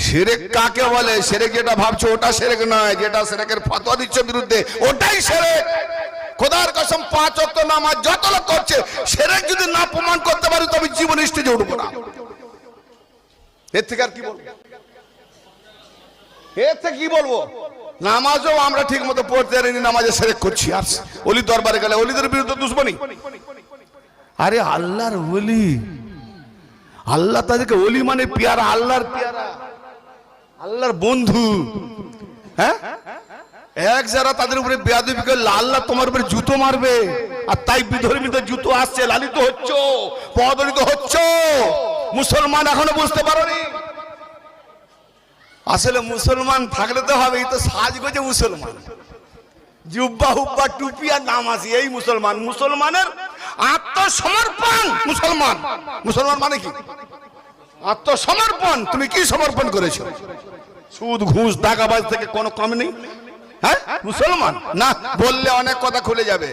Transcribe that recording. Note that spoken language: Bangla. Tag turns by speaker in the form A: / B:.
A: শিরক কাকে বলে? শিরক যেটা ভাবছো ওটা শিরক নয়, যেটা শিরকের ফতোয়া দিচ্ছ বিরুদ্ধে ওটাই শিরক। খোদার কসম 5 ওয়াক্ত নামাজ যত লোক করছে, শিরক যদি না প্রমাণ করতে পারি তবে জীবন স্টেজে উঠবো না। এর থেকে আর কি বলবো? এর থেকে কি বলবো? নামাজও আমরা ঠিক মতো পড়তে পারিনি, নামাজে শিরক করছি। আর ওলি দরবারে গেলে ওলিদের বিরুদ্ধে দুশ্মনী। আরে আল্লাহর ওলি, আল্লাহ তাদেরকে ওলি মানে পেয়ারা, আল্লাহর পেয়ারা, আল্লাহর বন্ধু। হ্যাঁ, এক যারা তাদের উপরে বেয়াদবি করলে আল্লাহ তোমার উপরে জুতো মারবে। আর তাই বিধর্মীদের জুতো আসছে, লালিত হচ্ছ, পদলিত হচ্ছ। মুসলমান এখনো বুঝতে পারোনি? আসলে মুসলমান থাকলে তো হবে, এই তো সাজগোজে মুসলমান, জুব্বা হুব্বা টুপি আর নামাজি, এই মুসলমান। মুসলমানের আত্মসমর্পণ। মুসলমান, মুসলমান মানে কি? আত্মসমর্পণ। তুমি কি সমর্পণ করেছো? সুদ ঘুষ টাকাবাজ থেকে কোনো কম নেই। হ্যাঁ, মুসলমান না বললে অনেক কথা খুলে যাবে।